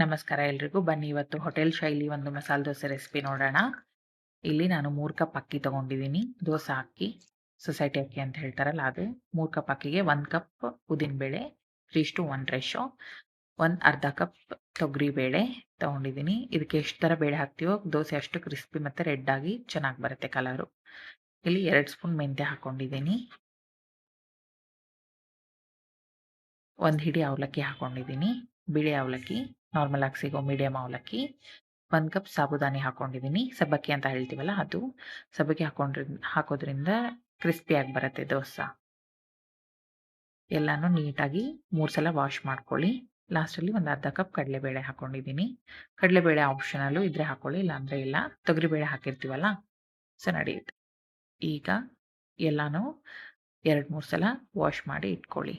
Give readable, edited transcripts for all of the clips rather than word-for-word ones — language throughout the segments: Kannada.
ನಮಸ್ಕಾರ ಎಲ್ರಿಗೂ. ಬನ್ನಿ ಇವತ್ತು ಹೋಟೆಲ್ ಶೈಲಿ ಒಂದು ಮಸಾಲೆ ದೋಸೆ ರೆಸಿಪಿ ನೋಡೋಣ. ಇಲ್ಲಿ ನಾನು 3 ಕಪ್ ಅಕ್ಕಿ ತಗೊಂಡಿದ್ದೀನಿ. ದೋಸೆ ಅಕ್ಕಿ, ಸೊಸೈಟಿ ಅಕ್ಕಿ ಅಂತ ಹೇಳ್ತಾರಲ್ಲ ಅದು. 3 ಕಪ್ ಅಕ್ಕಿಗೆ 1 ಕಪ್ ಉದ್ದಿನಬೇಳೆ 3:1 ರೇಷಿಯೋ, ಒಂದು ಅರ್ಧ ಕಪ್ ತೊಗರಿಬೇಳೆ ತಗೊಂಡಿದ್ದೀನಿ. ಇದಕ್ಕೆ ಎಷ್ಟು ಥರ ಬೇಳೆ ಹಾಕ್ತೀವೋ ದೋಸೆ ಅಷ್ಟು ಕ್ರಿಸ್ಪಿ ಮತ್ತು ರೆಡ್ ಆಗಿ ಚೆನ್ನಾಗಿ ಬರುತ್ತೆ ಕಲರು. ಇಲ್ಲಿ 2 ಸ್ಪೂನ್ ಮೆಂತ್ಯ ಹಾಕ್ಕೊಂಡಿದ್ದೀನಿ. 1 ಹಿಡಿ ಅವಲಕ್ಕಿ ಹಾಕ್ಕೊಂಡಿದ್ದೀನಿ. ಬಿಳಿ ಅವಲಕ್ಕಿ, ನಾರ್ಮಲ್ ಆಗಿ ಸಿಗೋ ಮೀಡಿಯಮ್ ಅವಲಕ್ಕಿ. 1 ಕಪ್ ಸಾಬುದಾನಿ ಹಾಕ್ಕೊಂಡಿದ್ದೀನಿ. ಸಬ್ಬಕ್ಕಿ ಅಂತ ಹೇಳ್ತೀವಲ್ಲ ಅದು. ಸಬ್ಬಕ್ಕಿ ಹಾಕೋದ್ರಿಂದ ಕ್ರಿಸ್ಪಿಯಾಗಿ ಬರುತ್ತೆ ದೋಸೆ. ಎಲ್ಲಾನು ನೀಟಾಗಿ 3 ಸಲ ವಾಶ್ ಮಾಡ್ಕೊಳ್ಳಿ. ಲಾಸ್ಟಲ್ಲಿ ಒಂದು ಅರ್ಧ ಕಪ್ ಕಡಲೆಬೇಳೆ ಹಾಕ್ಕೊಂಡಿದ್ದೀನಿ. ಕಡಲೆಬೇಳೆ ಆಪ್ಷನಲ್ಲು ಇದ್ರೆ ಹಾಕ್ಕೊಳ್ಳಿ, ಇಲ್ಲಾಂದರೆ ಇಲ್ಲ. ತೊಗರಿಬೇಳೆ ಹಾಕಿರ್ತೀವಲ್ಲ, ಸೊ ನಡೆಯುತ್ತೆ. ಈಗ ಎಲ್ಲಾನು 2-3 ಸಲ ವಾಶ್ ಮಾಡಿ ಇಟ್ಕೊಳ್ಳಿ.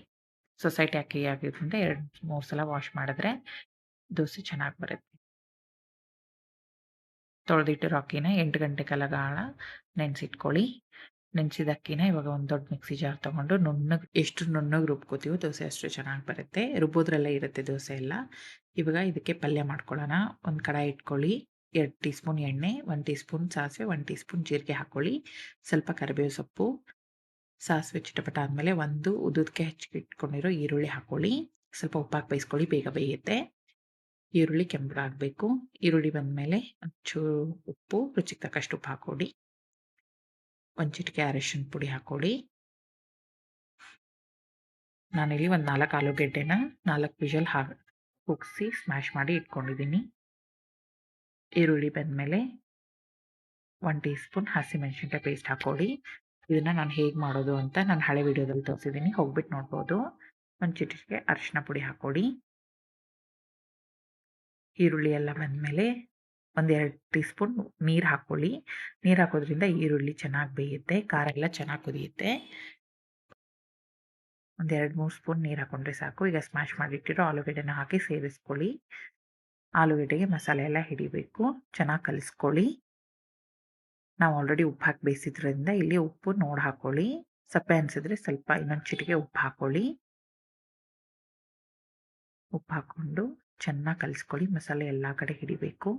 ಸೊಸೈಟಿ ಅಕ್ಕಿ ಆಗಿರೋದ್ರಿಂದ 2-3 ಸಲ ವಾಶ್ ಮಾಡಿದ್ರೆ ದೋಸೆ ಚೆನ್ನಾಗಿ ಬರುತ್ತೆ. ತೊಳೆದಿಟ್ಟಿರೋ ಅಕ್ಕಿನ 8 ಗಂಟೆ ಕಾಲ ನೆನೆಸಿಟ್ಕೊಳ್ಳಿ. ನೆನೆಸಿದ ಅಕ್ಕಿನ ಇವಾಗ ಒಂದು ದೊಡ್ಡ ಮಿಕ್ಸಿ ಜಾರ್ ತೊಗೊಂಡು ಎಷ್ಟು ನುಣ್ಣಗೆ ರುಬ್ಕೋತೀವೋ ದೋಸೆ ಅಷ್ಟು ಚೆನ್ನಾಗಿ ಬರುತ್ತೆ. ರುಬ್ಬೋದ್ರಲ್ಲೇ ಇರುತ್ತೆ ದೋಸೆ ಎಲ್ಲ. ಇವಾಗ ಇದಕ್ಕೆ ಪಲ್ಯ ಮಾಡ್ಕೊಳ್ಳೋಣ. ಒಂದು ಕಡಾಯಿ ಇಟ್ಕೊಳ್ಳಿ. 2 ಟೀ ಸ್ಪೂನ್ ಎಣ್ಣೆ, 1 ಟೀ ಸ್ಪೂನ್ ಸಾಸಿವೆ, 1 ಟೀ ಸ್ಪೂನ್ ಜೀರಿಗೆ ಹಾಕ್ಕೊಳ್ಳಿ. ಸ್ವಲ್ಪ ಕರಿಬೇವು ಸೊಪ್ಪು, ಸಾಸಿವೆ ಚಿಟಪಟ ಆದಮೇಲೆ ಒಂದು ಉದ್ದಕ್ಕೆ ಹೆಚ್ಚಿಟ್ಕೊಂಡಿರೋ ಈರುಳ್ಳಿ ಹಾಕ್ಕೊಳ್ಳಿ. ಸ್ವಲ್ಪ ಉಪ್ಪಾಕಿ ಬೇಯಿಸ್ಕೊಳ್ಳಿ, ಬೇಗ ಬೇಯುತ್ತೆ. ಈರುಳ್ಳಿ ಕೆಂಪಗಾಗಬೇಕು. ಈರುಳ್ಳಿ ಬಂದಮೇಲೆ ಒಂಚೂರು ಉಪ್ಪು, ರುಚಿಗೆ ತಕ್ಕಷ್ಟು ಉಪ್ಪು ಹಾಕ್ಕೊಳ್ಳಿ. ಒಂದು ಚಿಟಿಕೆ ಅರಿಶಿನ ಪುಡಿ ಹಾಕ್ಕೊಳ್ಳಿ. ನಾನಿಲ್ಲಿ ಒಂದು 4 ಆಲೂಗೆಡ್ಡೆನ 4 ವಿಷಲ್ ಕುಗ್ಸಿ ಸ್ಮ್ಯಾಶ್ ಮಾಡಿ ಇಟ್ಕೊಂಡಿದ್ದೀನಿ. ಈರುಳ್ಳಿ ಬಂದಮೇಲೆ 1 ಟೀ ಸ್ಪೂನ್ ಹಸಿಮೆಣಸಿನ್ಕಾಯಿ ಪೇಸ್ಟ್ ಹಾಕ್ಕೊಳ್ಳಿ. ಇದನ್ನು ನಾನು ಹೇಗೆ ಮಾಡೋದು ಅಂತ ನಾನು ಹಳೆ ವಿಡಿಯೋದಲ್ಲಿ ತೋರಿಸಿದ್ದೀನಿ, ಹೋಗ್ಬಿಟ್ಟು ನೋಡ್ಬೋದು. ಒಂದು ಚಿಟಿಕೆ ಅರಿಶಿನ ಪುಡಿ ಹಾಕ್ಕೊಳ್ಳಿ. ಈರುಳ್ಳಿ ಎಲ್ಲ ಬಂದಮೇಲೆ 1-2 ಟೀ ಸ್ಪೂನ್ ನೀರು ಹಾಕ್ಕೊಳ್ಳಿ. ನೀರು ಹಾಕೋದ್ರಿಂದ ಈರುಳ್ಳಿ ಚೆನ್ನಾಗಿ ಬೇಯುತ್ತೆ, ಖಾರ ಎಲ್ಲ ಚೆನ್ನಾಗಿ ಕುದಿಯುತ್ತೆ. 1-2-3 ಸ್ಪೂನ್ ನೀರು ಹಾಕ್ಕೊಂಡ್ರೆ ಸಾಕು. ಈಗ ಸ್ಮ್ಯಾಶ್ ಮಾಡಿಟ್ಟಿರೋ ಆಲೂಗಡ್ಡೆನ ಹಾಕಿ ಸೇರಿಸ್ಕೊಳ್ಳಿ. ಆಲೂಗಡ್ಡೆಗೆ ಮಸಾಲೆ ಎಲ್ಲ ಹಿಡಿಬೇಕು. ಚೆನ್ನಾಗಿ ಕಲಿಸ್ಕೊಳ್ಳಿ. ನಾವು ಆಲ್ರೆಡಿ ಉಪ್ಪು ಹಾಕಿ ಬೇಯಿಸಿದ್ರಿಂದ ಇಲ್ಲಿ ಉಪ್ಪು ನೋಡಿ ಹಾಕ್ಕೊಳ್ಳಿ. ಸಪ್ಪೆ ಅನಿಸಿದ್ರೆ ಸ್ವಲ್ಪ ಇನ್ನೊಂದು ಚಿಟಿಕೆ ಉಪ್ಪು ಹಾಕ್ಕೊಳ್ಳಿ. ಉಪ್ಪು ಹಾಕ್ಕೊಂಡು ಚೆನ್ನಾಗಿ ಕಲಿಸ್ಕೊಳ್ಳಿ. ಮಸಾಲೆ ಎಲ್ಲ ಕಡೆ ಹಿಡಿಬೇಕು.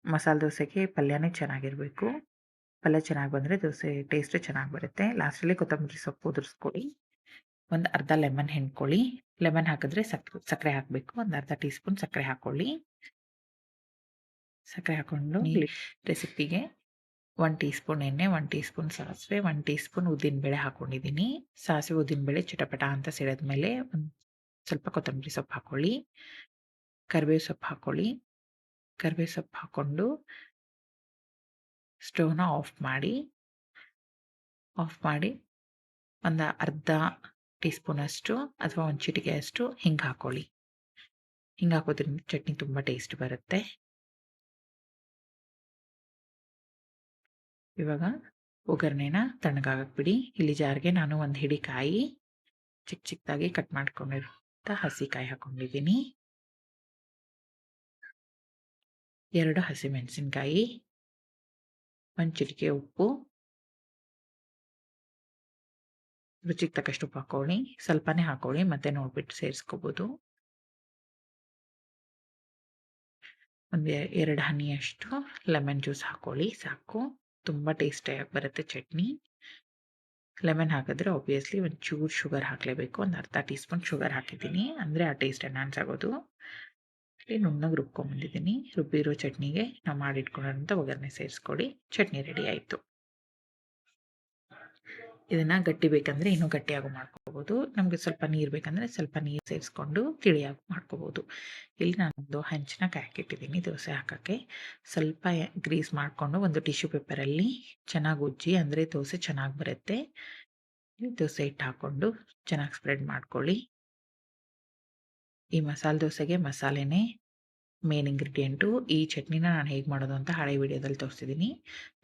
ಮಸಾಲೆ ದೋಸೆಗೆ ಪಲ್ಯನೇ ಚೆನ್ನಾಗಿರಬೇಕು. ಪಲ್ಯ ಚೆನ್ನಾಗಿ ಬಂದರೆ ದೋಸೆ ಟೇಸ್ಟು ಚೆನ್ನಾಗಿ ಬರುತ್ತೆ. ಲಾಸ್ಟಲ್ಲಿ ಕೊತ್ತಂಬರಿ ಸೊಪ್ಪು ಉದುರಿಸ್ಕೊಳ್ಳಿ. ಒಂದು ಅರ್ಧ ಲೆಮನ್ ಹಿಂಡ್ಕೊಳ್ಳಿ. ಲೆಮನ್ ಹಾಕಿದ್ರೆ ಸಕ್ಕರೆ ಹಾಕಬೇಕು. ಒಂದು ಅರ್ಧ ಟೀ ಸ್ಪೂನ್ ಸಕ್ಕರೆ ಹಾಕ್ಕೊಳ್ಳಿ. ಸಕ್ಕರೆ ಹಾಕ್ಕೊಂಡು ರೆಸಿಪಿಗೆ 1 ಟೀ ಸ್ಪೂನ್ ಎಣ್ಣೆ, 1 ಟೀ ಸ್ಪೂನ್ ಸಾಸಿವೆ, 1 ಟೀ ಸ್ಪೂನ್ ಉದ್ದಿನಬೇಳೆ ಹಾಕ್ಕೊಂಡಿದ್ದೀನಿ. ಸಾಸಿವೆ ಉದ್ದಿನಬೇಳೆ ಚಿಟಪಟ ಅಂತ ಸಿಡಿದ್ಮೇಲೆ ಒಂದು ಸ್ವಲ್ಪ ಕೊತ್ತಂಬರಿ ಸೊಪ್ಪು ಹಾಕ್ಕೊಳ್ಳಿ. ಕರಿಬೇವು ಸೊಪ್ಪು ಹಾಕ್ಕೊಳ್ಳಿ. ಕರಿಬೇವು ಸೊಪ್ಪು ಹಾಕ್ಕೊಂಡು ಸ್ಟವ್ನ ಆಫ್ ಮಾಡಿ ಒಂದು ಅರ್ಧ ಟೀ ಸ್ಪೂನಷ್ಟು ಅಥವಾ ಒಂದು ಚಿಟಿಕೆಯಷ್ಟು ಹಿಂಗೆ ಹಾಕ್ಕೊಳ್ಳಿ. ಹಿಂಗೆ ಹಾಕೋದ್ರಿಂದ ಚಟ್ನಿ ತುಂಬ ಟೇಸ್ಟ್ ಬರುತ್ತೆ. ಇವಾಗ ಒಗ್ಗರಣೆನ ತಣ್ಣಗಾಗಕ್ಕೆ ಬಿಡಿ. ಇಲ್ಲಿ ಜಾರ್ಗೆ ನಾನು ಒಂದು ಹಿಡಿ ಕಾಯಿ ಚಿಕ್ಕ ಚಿಕ್ಕದಾಗಿ ಕಟ್ ಮಾಡ್ಕೊಂಡಿರೋಂಥ ಹಸಿಕಾಯಿ ಹಾಕ್ಕೊಂಡಿದ್ದೀನಿ. 2 ಹಸಿಮೆಣಸಿನ್ಕಾಯಿ, ಒಂದು ಚಿಟಿಕೆ ಉಪ್ಪು, ರುಚಿಗೆ ತಕ್ಕಷ್ಟು ಉಪ್ಪು ಹಾಕ್ಕೊಳ್ಳಿ. ಸ್ವಲ್ಪನೇ ಹಾಕ್ಕೊಳ್ಳಿ, ಮತ್ತೆ ನೋಡ್ಬಿಟ್ಟು ಸೇರಿಸ್ಕೋಬೋದು. ಒಂದು 2 ಹನಿಯಷ್ಟು ಲೆಮನ್ ಜ್ಯೂಸ್ ಹಾಕ್ಕೊಳ್ಳಿ ಸಾಕು. ತುಂಬ ಟೇಸ್ಟಿಯಾಗಿ ಬರುತ್ತೆ ಚಟ್ನಿ. ಲೆಮನ್ ಹಾಕಿದ್ರೆ ಆಬ್ವಿಯಸ್ಲಿ ಒಂದು ಚೂರು ಶುಗರ್ ಹಾಕಲೇಬೇಕು. ಒಂದು ಅರ್ಧ ಟೀ ಸ್ಪೂನ್ ಶುಗರ್ ಹಾಕಿದ್ದೀನಿ, ಅಂದರೆ ಆ ಟೇಸ್ಟ್ ಎನ್ಹಾನ್ಸ್ ಆಗೋದು. ಇಲ್ಲಿ ನುಣ್ಣಗೆ ರುಬ್ಕೊಂಬಂದಿದ್ದೀನಿ. ರುಬ್ಬಿರೋ ಚಟ್ನಿಗೆ ನಾವು ಮಾಡಿಟ್ಕೊಳ್ಳೋಂಥ ಒಗ್ಗರಣೆ ಸೇರಿಸ್ಕೊಳ್ಳಿ. ಚಟ್ನಿ ರೆಡಿ ಆಯಿತು. ಇದನ್ನು ಗಟ್ಟಿ ಬೇಕಂದರೆ ಇನ್ನೂ ಗಟ್ಟಿಯಾಗೂ ಮಾಡ್ಕೋಬೋದು. ನಮಗೆ ಸ್ವಲ್ಪ ನೀರು ಬೇಕಂದರೆ ಸ್ವಲ್ಪ ನೀರು ಸೇರಿಸ್ಕೊಂಡು ತಿಳಿಯಾಗಿ ಮಾಡ್ಕೋಬೋದು. ಇಲ್ಲಿ ನಾನೊಂದು ಹಂಚನ್ನ ಕಾಯಕ್ಕಿಟ್ಟಿದ್ದೀನಿ ದೋಸೆ ಹಾಕೋಕ್ಕೆ. ಸ್ವಲ್ಪ ಗ್ರೀಸ್ ಮಾಡಿಕೊಂಡು ಒಂದು ಟಿಶ್ಯೂ ಪೇಪರಲ್ಲಿ ಚೆನ್ನಾಗಿ ಉಜ್ಜಿ, ಅಂದರೆ ದೋಸೆ ಚೆನ್ನಾಗಿ ಬರುತ್ತೆ. ದೋಸೆ ಹಿಟ್ಟು ಹಾಕ್ಕೊಂಡು ಚೆನ್ನಾಗಿ ಸ್ಪ್ರೆಡ್ ಮಾಡ್ಕೊಳ್ಳಿ. ಈ ಮಸಾಲೆ ದೋಸೆಗೆ ಮಸಾಲೆನೇ ಮೇನ್ ಇಂಗ್ರೀಡಿಯೆಂಟು. ಈ ಚಟ್ನಿನ ನಾನು ಹೇಗೆ ಮಾಡೋದು ಅಂತ ಹಳೆ ವಿಡಿಯೋದಲ್ಲಿ ತೋರಿಸಿದ್ದೀನಿ,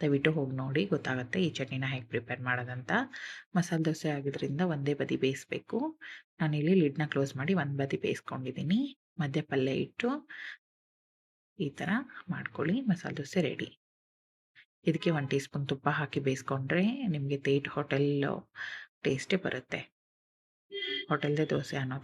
ದಯವಿಟ್ಟು ಹೋಗಿ ನೋಡಿ, ಗೊತ್ತಾಗುತ್ತೆ ಈ ಚಟ್ನಿನ ಹೇಗೆ ಪ್ರಿಪೇರ್ ಮಾಡೋದಂತ. ಮಸಾಲೆ ದೋಸೆ ಆಗಿದ್ದರಿಂದ ಒಂದೇ ಬದಿ ಬೇಯಿಸ್ಬೇಕು. ನಾನಿಲ್ಲಿ ಲಿಡ್ನ ಕ್ಲೋಸ್ ಮಾಡಿ ಒಂದು ಬದಿ ಬೇಯಿಸ್ಕೊಂಡಿದ್ದೀನಿ. ಮಧ್ಯ ಪಲ್ಯ ಇಟ್ಟು ಈ ಥರ ಮಾಡ್ಕೊಳ್ಳಿ. ಮಸಾಲೆ ದೋಸೆ ರೆಡಿ. ಇದಕ್ಕೆ 1 ಟೀ ಸ್ಪೂನ್ ತುಪ್ಪ ಹಾಕಿ ಬೇಯಿಸ್ಕೊಂಡ್ರೆ ನಿಮಗೆ ಹೋಟೆಲ್ ಟೇಸ್ಟೇ ಬರುತ್ತೆ. ಹೋಟೆಲ್ದೇ ದೋಸೆ ಅನ್ನೋ ಥರ